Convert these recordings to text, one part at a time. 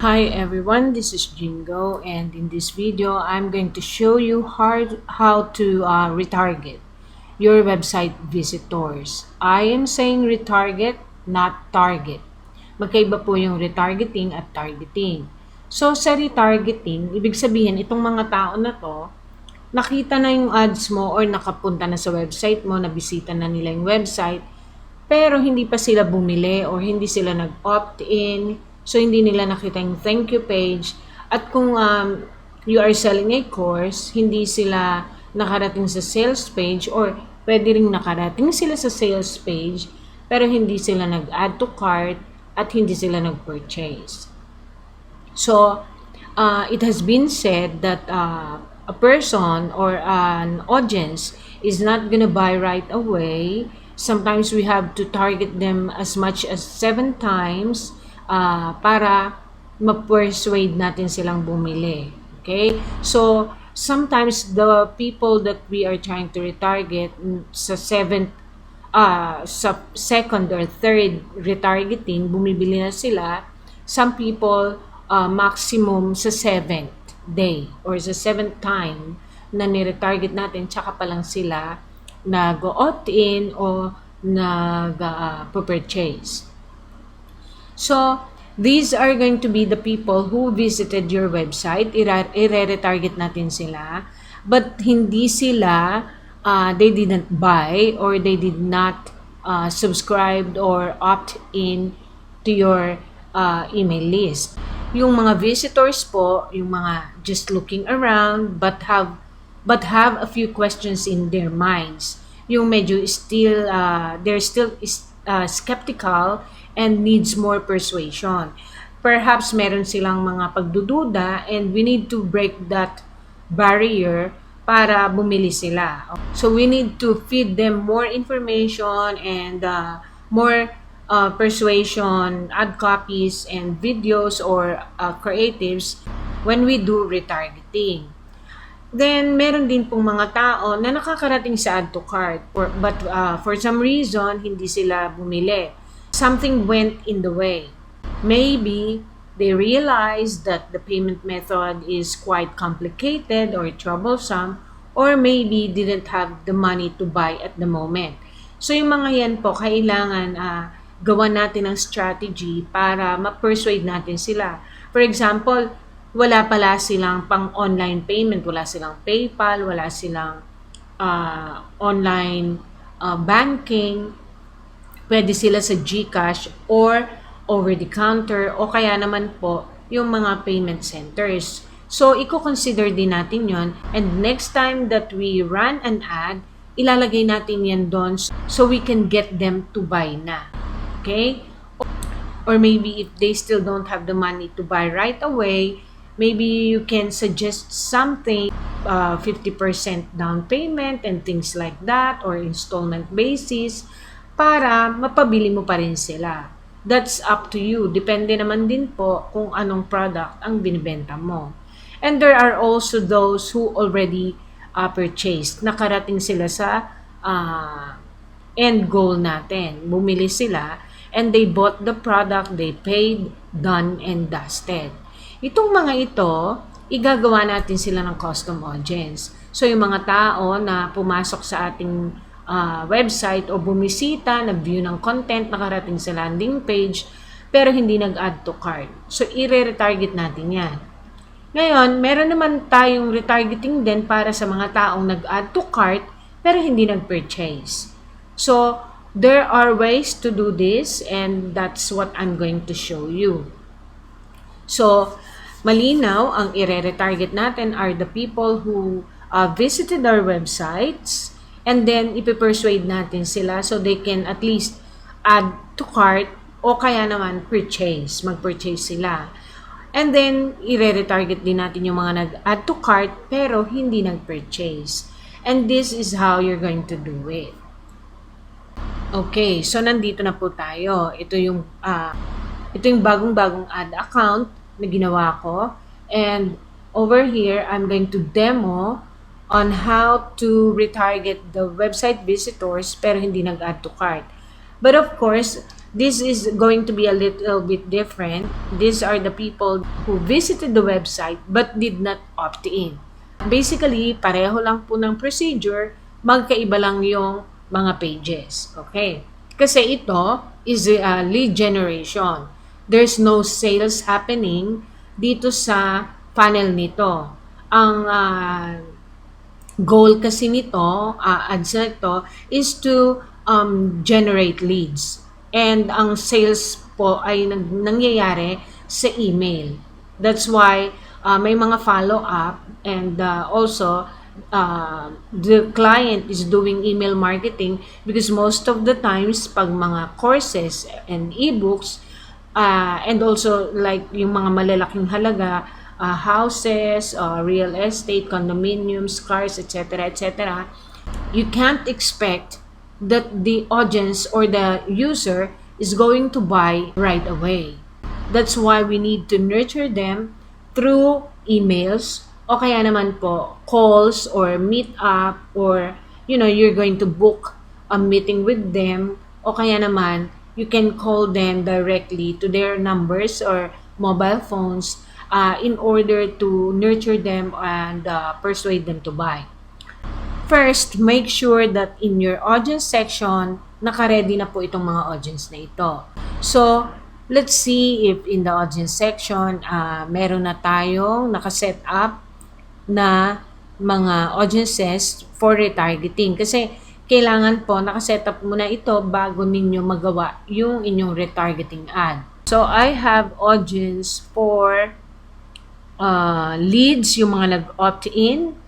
Hi everyone, this is Jingo, and in this video I'm going to show you how to retarget your website visitors. I am saying retarget, not target. Magkaiba po yung retargeting at targeting. So sa retargeting, ibig sabihin itong mga tao na to, nakita na yung ads mo or nakapunta na sa website mo, nabisita na nila yung website, pero hindi pa sila bumili or hindi sila nag-opt-in. So, hindi nila nakita yung thank you page. At kung you are selling a course, hindi sila nakarating sa sales page or pwede rin nakarating sila sa sales page pero hindi sila nag-add to cart at hindi sila nag-purchase. So, it has been said that a person or an audience is not gonna buy right away. Sometimes we have to target them as much as 7 times para ma-persuade natin silang bumili. Okay? So, sometimes the people that we are trying to retarget sa sa second or third retargeting, bumibili na sila. Some people, maximum sa 7th day or sa 7th time na ni-retarget natin, tsaka pa lang sila nag-opt-in o nag-purchase. So, these are going to be the people who visited your website. I-retarget natin sila. But hindi sila, they didn't buy or they did not subscribe or opt in to your email list. Yung mga visitors po, yung mga just looking around but have a few questions in their minds. Yung medyo still, they're still skeptical and needs more persuasion. Perhaps meron silang mga pagdududa and we need to break that barrier para bumili sila. So we need to feed them more information and more persuasion, ad copies and videos or creatives when we do retargeting. Then, meron din pong mga tao na nakakarating sa add to cart but for some reason, hindi sila bumili. Something went in the way. Maybe they realized that the payment method is quite complicated or troublesome or maybe didn't have the money to buy at the moment. So, yung mga yan po, kailangan gawan natin ng strategy para ma-persuade natin sila. For example, wala pala silang pang online payment, wala silang PayPal, wala silang online banking, pwede sila sa GCash or over the counter o kaya naman po yung mga payment centers. So, i-consider din natin yon and next time that we run an ad, ilalagay natin yan doon so we can get them to buy na. Okay? Or maybe if they still don't have the money to buy right away, maybe you can suggest something, 50% down payment and things like that or installment basis para mapabili mo pa rin sila. That's up to you. Depende naman din po kung anong product ang binibenta mo. And there are also those who already purchased. Nakarating sila sa end goal natin. Bumili sila and they bought the product, they paid, done and dusted. Itong mga ito, igagawa natin sila ng custom audience. So, yung mga tao na pumasok sa ating website o bumisita, nag-view ng content, nakarating sa landing page, pero hindi nag-add to cart. So, i-retarget natin yan. Ngayon, meron naman tayong retargeting din para sa mga taong nag-add to cart, pero hindi nag-purchase. So, there are ways to do this and that's what I'm going to show you. So, malinaw, ang i-retarget natin are the people who visited our websites and then ipipersuade natin sila so they can at least add to cart o kaya naman purchase, mag-purchase sila. And then, i-retarget din natin yung mga nag-add to cart pero hindi nag-purchase. And this is how you're going to do it. Okay, so nandito na po tayo. Ito yung bagong-bagong ad account na ginawa ko. And over here, I'm going to demo on how to retarget the website visitors pero hindi nag-add to cart. But of course, This is going to be a little bit different. These are the people who visited the website but did not opt in. Basically, pareho lang po ng procedure, magkaiba lang yung mga pages. Okay? Kasi ito is lead generation. There's no sales happening dito sa funnel nito. Ang goal kasi nito, ads na ito, is to generate leads. And ang sales po ay nangyayari sa email. That's why may mga follow-up and also the client is doing email marketing because most of the times pag mga courses and ebooks and also like yung mga malalaking halaga, houses, real estate, condominiums, cars, etc., etc., you can't expect that the audience or the user is going to buy right away. That's why we need to nurture them through emails o kaya naman po calls or meet up or you're going to book a meeting with them o kaya naman you can call them directly to their numbers or mobile phones in order to nurture them and persuade them to buy. First, make sure that in your audience section, naka-ready na po itong mga audience na ito. So, let's see if in the audience section, meron na tayong naka-set up na mga audiences for retargeting. Kasi, kailangan po naka-set up muna ito bago ninyo magawa yung inyong retargeting ad. So, I have audience for leads, yung mga nag-opt-in.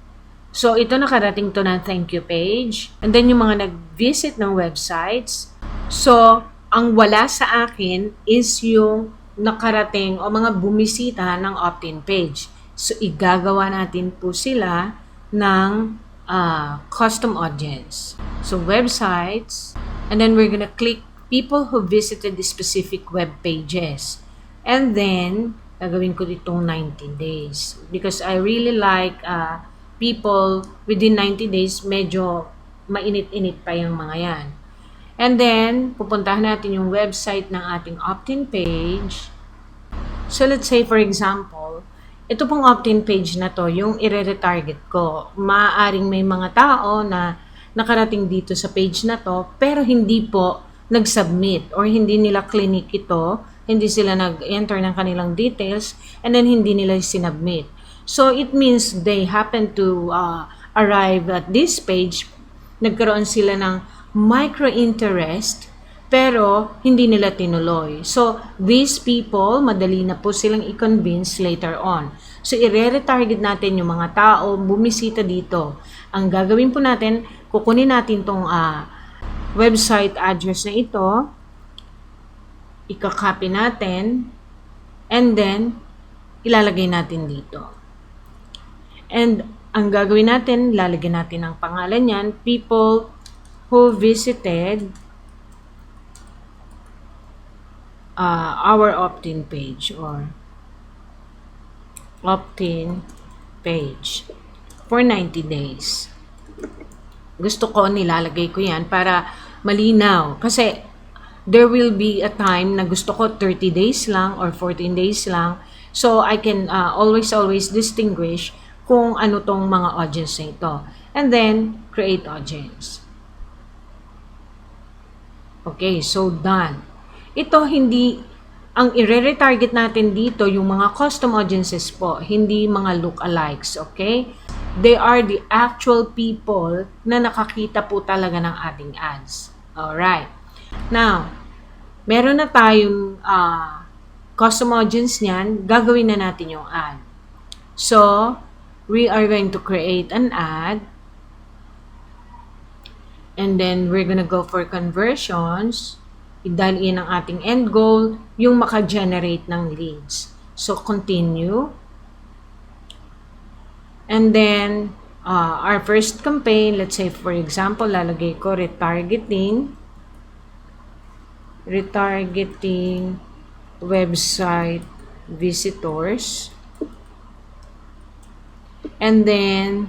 So, ito nakarating to ng thank you page. And then, yung mga nag-visit ng websites. So, ang wala sa akin is yung nakarating o mga bumisita ng opt-in page. So, igagawa natin po sila ng custom audience. So, websites. And then, we're gonna click people who visited the specific web pages. And then, gagawin ko ditong 90 days. Because I really like people within 90 days, medyo mainit-init pa yung mga yan. And then, pupuntahan natin yung website ng ating opt-in page. So, let's say, for example, ito pong opt-in page na to, yung i-retarget ko. Maaaring may mga tao na nakarating dito sa page na to, pero hindi po nag-submit or hindi nila clinic ito, hindi sila nag-enter ng kanilang details, and then hindi nila sinubmit. So, it means they happen to arrive at this page, nagkaroon sila ng micro-interest, pero hindi nila tinuloy. So, these people, madali na po silang i-convince later on. So, i-retarget natin yung mga tao, bumisita dito. Ang gagawin po natin, kukunin natin tong website address na ito, ika-copy natin, and then, ilalagay natin dito. And ang gagawin natin, lalagyan natin ang pangalan niyan, people who visited our opt-in page or opt-in page for 90 days. Gusto ko nilalagay ko yan para malinaw. Kasi there will be a time na gusto ko 30 days lang or 14 days lang. So I can always distinguish kung ano tong mga audience na ito. And then, create audience. Okay, so done. Ito hindi, ang i-retarget natin dito, yung mga custom audiences po, hindi mga lookalikes, okay? They are the actual people na nakakita po talaga ng ating ads. Alright. Now, meron na tayong custom audience niyan, gagawin na natin yung ad. So, we are going to create an ad. And then, we're gonna go for conversions. I-dial in ang ating end goal, yung maka-generate ng leads. So, continue. And then, our first campaign, let's say, for example, lalagay ko retargeting website visitors. And then,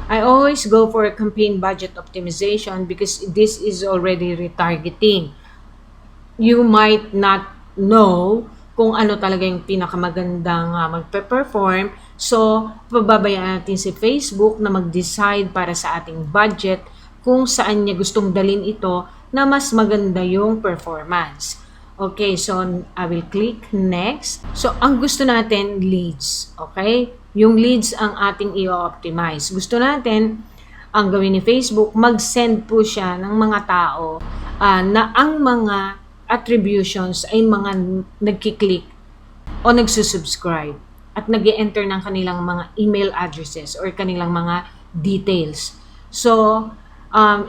I always go for a campaign budget optimization because this is already retargeting. you might not know kung ano talaga yung pinakamagandang magpe-perform. So, pababayaan natin si Facebook na mag-decide para sa ating budget kung saan niya gustong dalhin ito na mas maganda yung performance. Okay, so I will click next. So, ang gusto natin, leads. Okay? Yung leads ang ating i-optimize. Gusto natin, ang gawin ni Facebook, mag-send po siya ng mga tao na ang mga attributions ay mga nagkiklik o nagsusubscribe at nag-enter ng kanilang mga email addresses or kanilang mga details. So,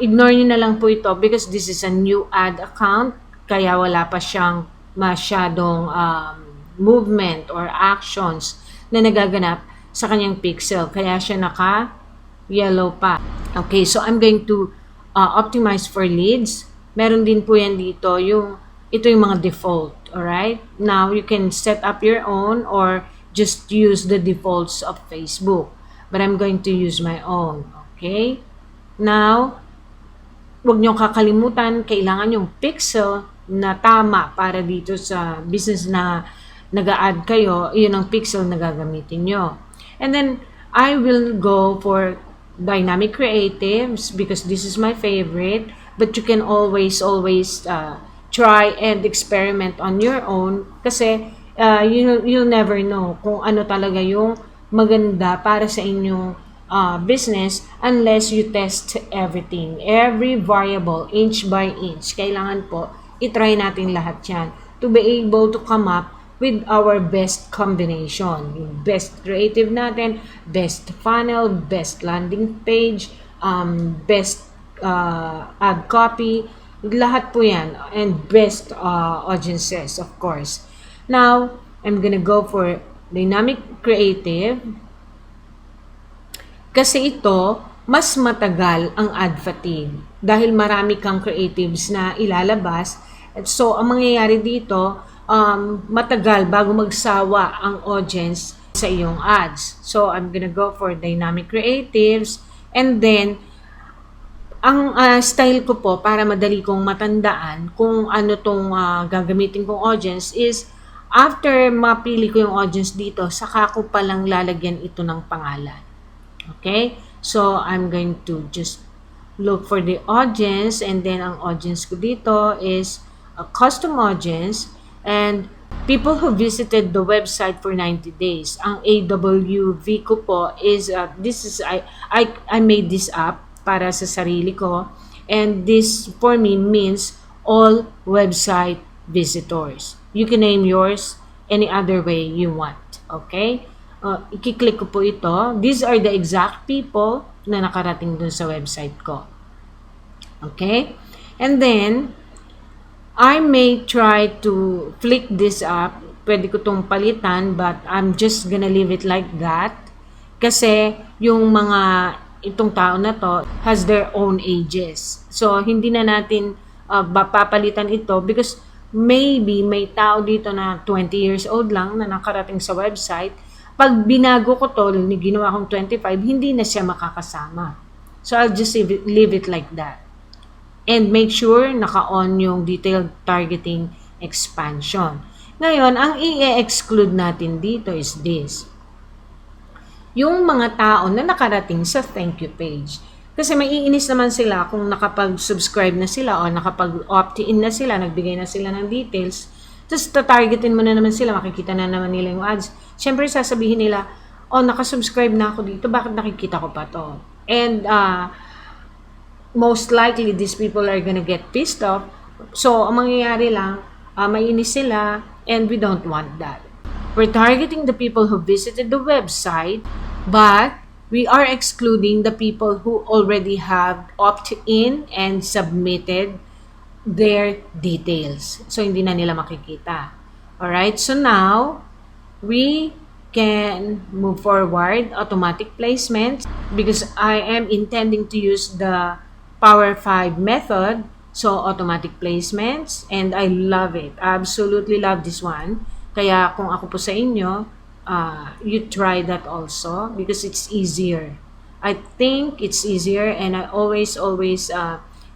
ignore nyo na lang po ito because this is a new ad account kaya wala pa siyang masyadong movement or actions na nagaganap sa kanyang pixel. Kaya siya naka-yellow pa. Okay, so I'm going to optimize for leads. Meron din po yan dito ito yung mga default, alright? Now, you can set up your own or just use the defaults of Facebook. But I'm going to use my own, okay? Now, huwag niyong kakalimutan, kailangan yung pixel na tama para dito sa business na nag-a-add kayo, yun ang pixel na gagamitin nyo. And then, I will go for dynamic creatives because this is my favorite, but you can always try and experiment on your own kasi you'll never know kung ano talaga yung maganda para sa inyong business unless you test everything. Every variable, inch by inch. Kailangan po, itry natin lahat yan to be able to come up with our best combination. Yung best creative natin, best funnel, best landing page, best ad copy, lahat po yan, and best audiences, of course. Now, I'm gonna go for dynamic creative kasi ito, mas matagal ang ad fatigue dahil marami kang creatives na ilalabas. So, ang mangyayari dito, matagal bago magsawa ang audience sa iyong ads. So, I'm gonna go for dynamic creatives and then ang style ko po para madali kong matandaan kung ano tong gagamitin kong audience is after mapili ko yung audience dito, saka ko palang lalagyan ito ng pangalan. Okay? So, I'm going to just look for the audience and then ang audience ko dito is a custom audience and people who visited the website for 90 days. Ang AWV ko po is, I made this up para sa sarili ko. And this, for me, means all website visitors. You can name yours any other way you want. Okay? I-click ko po ito. These are the exact people na nakarating dun sa website ko. Okay? And then, I may try to flick this up. Pwede ko itong palitan, but I'm just gonna leave it like that. Kasi, yung mga itong tao na to has their own ages. So, hindi na natin papalitan ito because maybe may tao dito na 20 years old lang na nakarating sa website. Pag binago ko to, ginawa kong 25, hindi na siya makakasama. So, I'll just leave it like that. And make sure naka-on yung detailed targeting expansion. Ngayon, ang i-exclude natin dito is this. Yung mga tao na nakarating sa thank you page. Kasi maiinis naman sila kung nakapag-subscribe na sila o nakapag-opt-in na sila, nagbigay na sila ng details. Tapos tatargetin mo na naman sila, makikita na naman nila yung ads. Siyempre sasabihin nila, nakasubscribe na ako dito, bakit nakikita ko pa to? And most likely, these people are gonna get pissed off. So, ang mangyayari lang, mainis sila and we don't want that. We're targeting the people who visited the website, but we are excluding the people who already have opt-in and submitted their details. So, hindi na nila makikita. Alright, so now, we can move forward, automatic placements, because I am intending to use the Power 5 method, so automatic placements, and I love it. I absolutely love this one. Kaya kung ako po sa inyo, you try that also because it's easier. I think it's easier and I always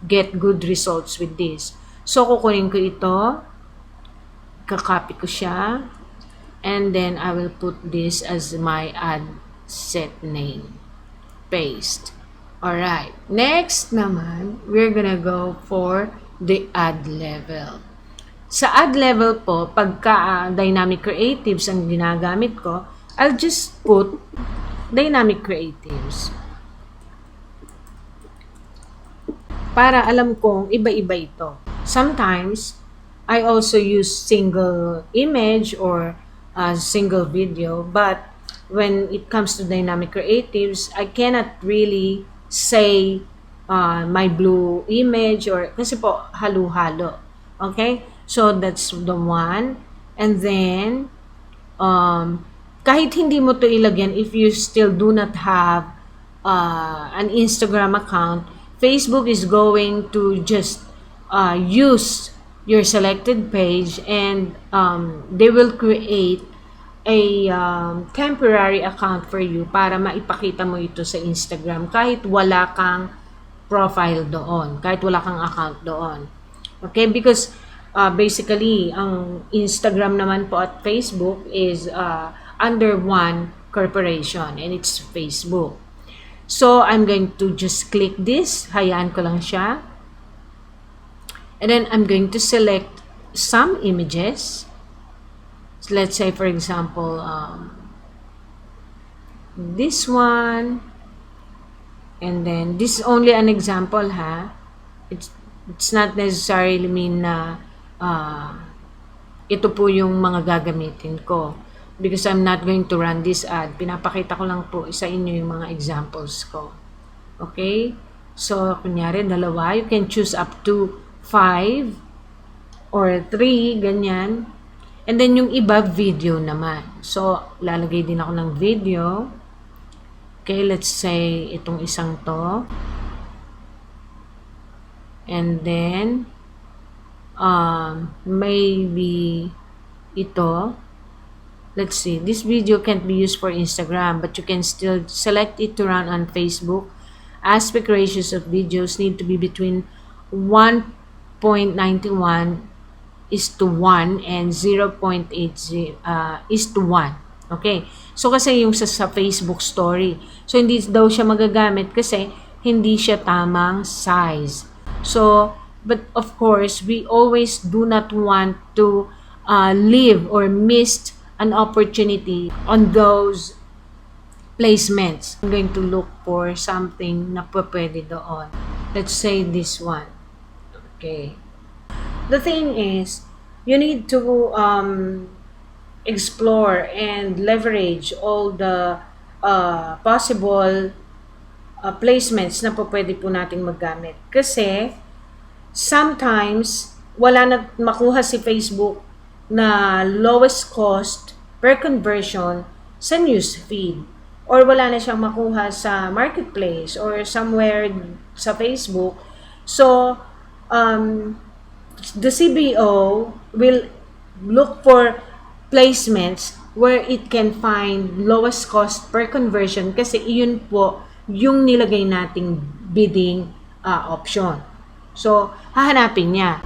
get good results with this. So, kukunin ko ito, kakopy ko siya, and then I will put this as my ad set name. Paste. Alright. Next naman, we're gonna go for the ad level. Sa ad level po, pagka dynamic creatives ang ginagamit ko, I'll just put dynamic creatives. Para alam kong iba-iba ito. Sometimes, I also use single image or single video, but when it comes to dynamic creatives, I cannot really say my blue image or kasi po halo-halo. Okay? So, that's the one. And then, kahit hindi mo to ilagyan, if you still do not have an Instagram account, Facebook is going to just use your selected page and they will create a temporary account for you para maipakita mo ito sa Instagram kahit wala kang profile doon, kahit wala kang account doon. Okay? Because basically, ang Instagram naman po at Facebook is under one corporation and it's Facebook. So, I'm going to just click this. Hayaan ko lang siya. And then, I'm going to select some images. So, let's say, for example, this one. And then, this is only an example, ha? It's not necessarily mean na ito po yung mga gagamitin ko. Because I'm not going to run this ad. Pinapakita ko lang po sa inyo yung mga examples ko. Okay? So, kunyari, dalawa. You can choose up to 5 or 3, ganyan. And then, yung iba, video naman. So, lalagay din ako ng video. Okay, let's say, itong isang to. And then, maybe ito. Let's see, this video can't be used for Instagram, but you can still select it to run on Facebook. Aspect ratios of videos need to be between 1.91 is to 1 and 0.80 is to 1. Okay, so kasi yung sa Facebook story, so hindi daw siya magagamit kasi hindi siya tamang size. So, but of course, we always do not want to leave or miss an opportunity on those placements. I'm going to look for something na pwede doon. Let's say this one. Okay. The thing is, you need to explore and leverage all the possible placements na pwede po nating maggamit. Kasi, sometimes, wala na makuha si Facebook na lowest cost per conversion sa news feed or wala na siyang makuha sa marketplace or somewhere sa Facebook. So, the CBO will look for placements where it can find lowest cost per conversion kasi iyon po yung nilagay nating bidding option. So, hahanapin niya.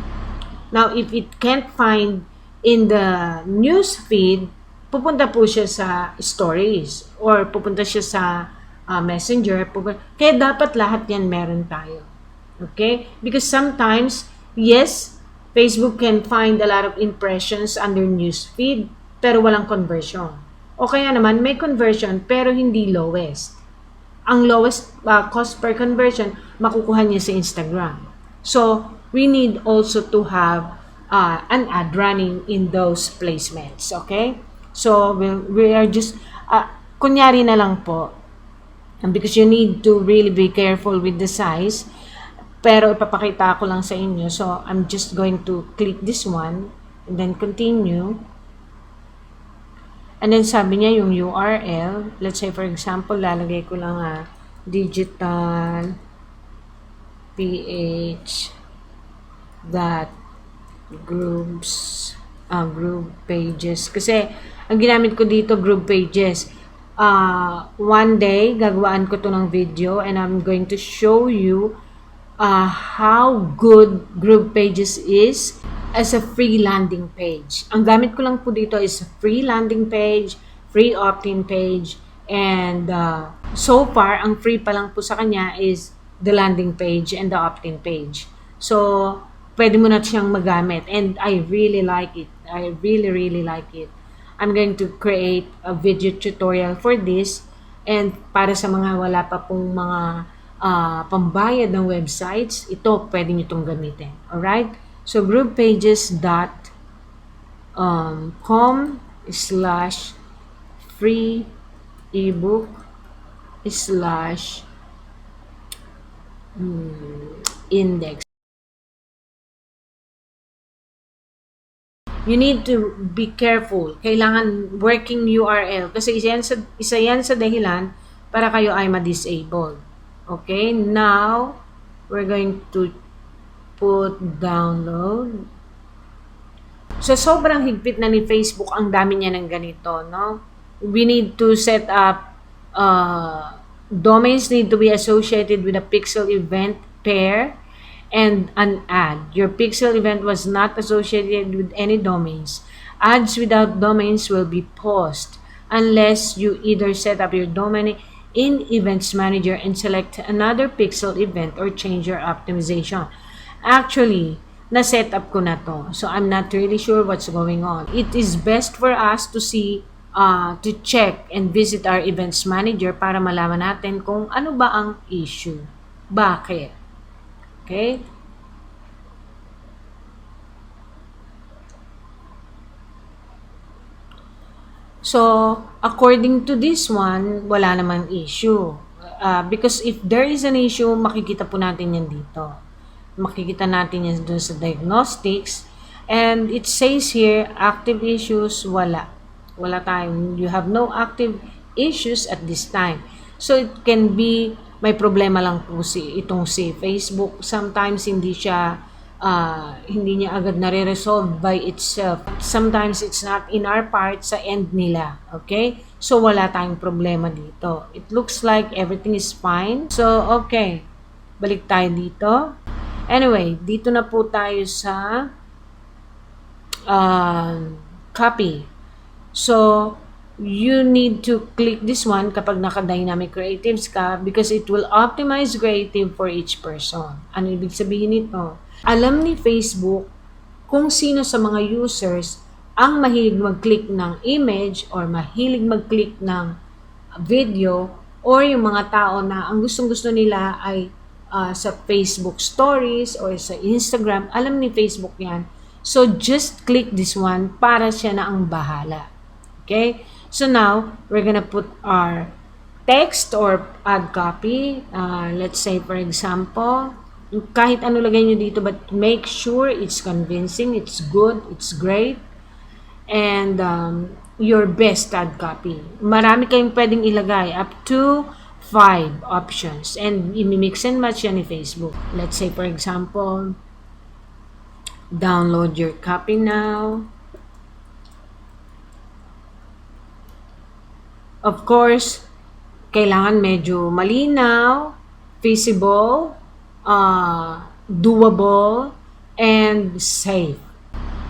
Now, if it can't find in the news feed, pupunta po siya sa stories or pupunta siya sa messenger. Kaya dapat lahat yan meron tayo. Okay? Because sometimes, yes, Facebook can find a lot of impressions under news feed pero walang conversion. O kaya naman, may conversion pero hindi lowest. Ang lowest cost per conversion, makukuha niya sa Instagram. So, we need also to have an ad running in those placements. Okay? So, we are just, kunyari na lang po, because you need to really be careful with the size, pero ipapakita ko lang sa inyo. So, I'm just going to click this one, and then continue. And then, sabi niya yung URL, let's say for example, lalagay ko lang digital ph groups, group pages. Kasi, ang ginamit ko dito, group pages. One day, gagawaan ko to ng video and I'm going to show you how good group pages is as a free landing page. Ang gamit ko lang po dito is free landing page, free opt-in page, and so far, ang free pa lang po sa kanya is the landing page and the opt-in page. So, pwede mo na siyang magamit. And I really like it. I really, really like it. I'm going to create a video tutorial for this. And para sa mga wala pa pong mga pambayad ng websites, ito pwede nyo itong gamitin. Alright? So, grouppages.com/free ebook /index. You need to be careful. Kailangan working URL kasi isa yan sa dahilan para kayo ay ma-disable. Okay? Now, we're going to put download. So, sobrang higpit na ni Facebook. Ang dami niya ng ganito, no? We need to set up domains need to be associated with a pixel event pair and an ad. Your pixel event was not associated with any domains. Ads without domains will be paused unless you either set up your domain in Events Manager and select another pixel event or change your optimization. Actually, na-set up ko na to. So, I'm not really sure what's going on. It is best for us to see, to check and visit our Events Manager para malaman natin kung ano ba ang issue. Bakit? Okay? So, according to this one, wala namang issue. Because if there is an issue, makikita po natin yan dito. Makikita natin yan doon sa diagnostics. And it says here, active issues, wala. Wala tayong, you have no active issues at this time. So, it can be, may problema lang po itong si Facebook. Sometimes, hindi niya agad nare-resolve by itself. Sometimes, it's not in our part sa end nila. Okay? So, wala tayong problema dito. It looks like everything is fine. So, okay. Balik tayo dito. Anyway, dito na po tayo sa copy. So, you need to click this one kapag naka-dynamic creatives ka because it will optimize creative for each person. Ano ibig sabihin nito? Alam ni Facebook kung sino sa mga users ang mahilig mag-click ng image or mahilig mag-click ng video or yung mga tao na ang gustong-gusto nila ay sa Facebook stories or sa Instagram. Alam ni Facebook yan. So, just click this one para siya na ang bahala. Okay? So, now, we're gonna put our text or add copy. Let's say, for example, kahit ano lagay nyo dito, but make sure it's convincing, it's good, it's great, and your best add copy. Marami kayong pwedeng ilagay, up to 5 options, and i-mix and match yan ni Facebook. Let's say, for example, download your copy now. Of course, kailangan medyo malinaw, feasible, doable, and safe.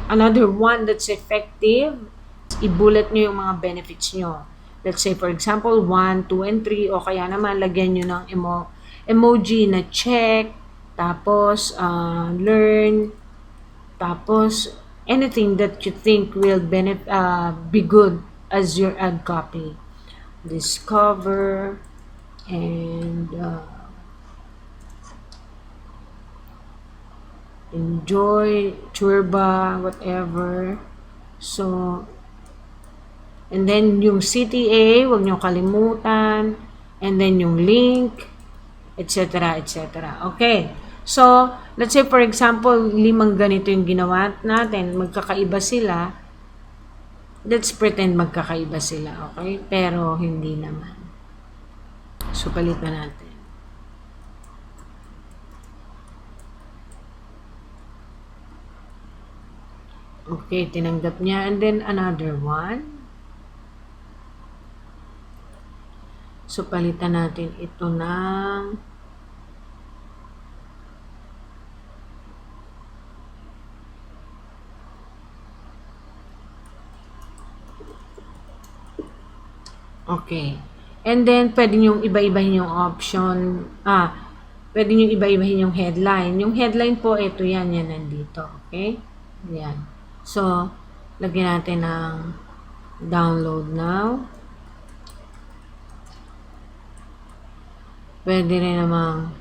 Another one that's effective, i-bullet nyo yung mga benefits nyo. Let's say, for example, 1, 2, and 3, o kaya naman, lagyan nyo ng emoji na check, tapos, learn, tapos, anything that you think will be good as your ad copy. Discover, and enjoy, churba, whatever. So, and then yung CTA, huwag nyo kalimutan, and then yung link, etc., etc. Okay. So, let's say for example, 5 ganito yung ginawa natin, magkakaiba sila. Let's pretend magkakaiba sila, okay? Pero hindi naman. So, palitan natin. Okay, tinanggap niya. And then, another one. So, palitan natin ito ng Okay. And then, pwede nyong iba-ibahin yung option. Pwede nyong iba-ibahin yung headline. Yung headline po, ito yan nandito. Okay? Yan. So, lagyan natin ng download now. Pwede rin namang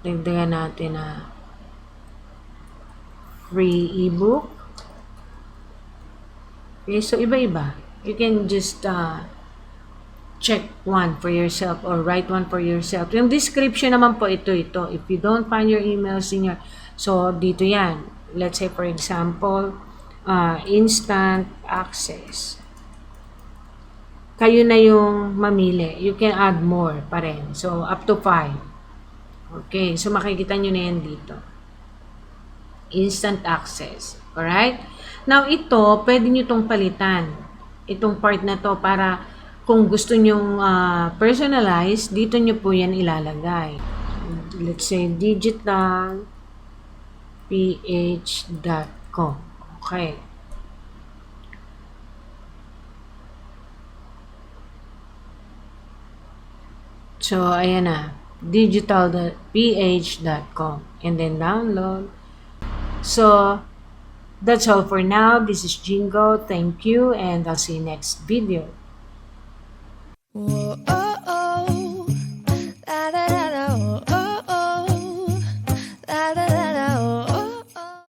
dagdagan natin na free ebook. Okay, so iba-iba. You can just check one for yourself or write one for yourself. Yung description naman po, ito. If you don't find your emails in your... So, dito yan. Let's say, for example, instant access. Kayo na yung mamili. You can add more pa rin. So, up to 5. Okay, so makikita nyo na yan dito. Instant access. Alright? Now, ito, pwede nyo itong palitan. Itong part na to para kung gusto nyong personalize, dito nyo po yan ilalagay. Let's say, digitalph.com. Okay. So, ayan na. digitalph.com. And then download. So, that's all for now. This is Jingo. Thank you, and I'll see you next video. Whoa, oh.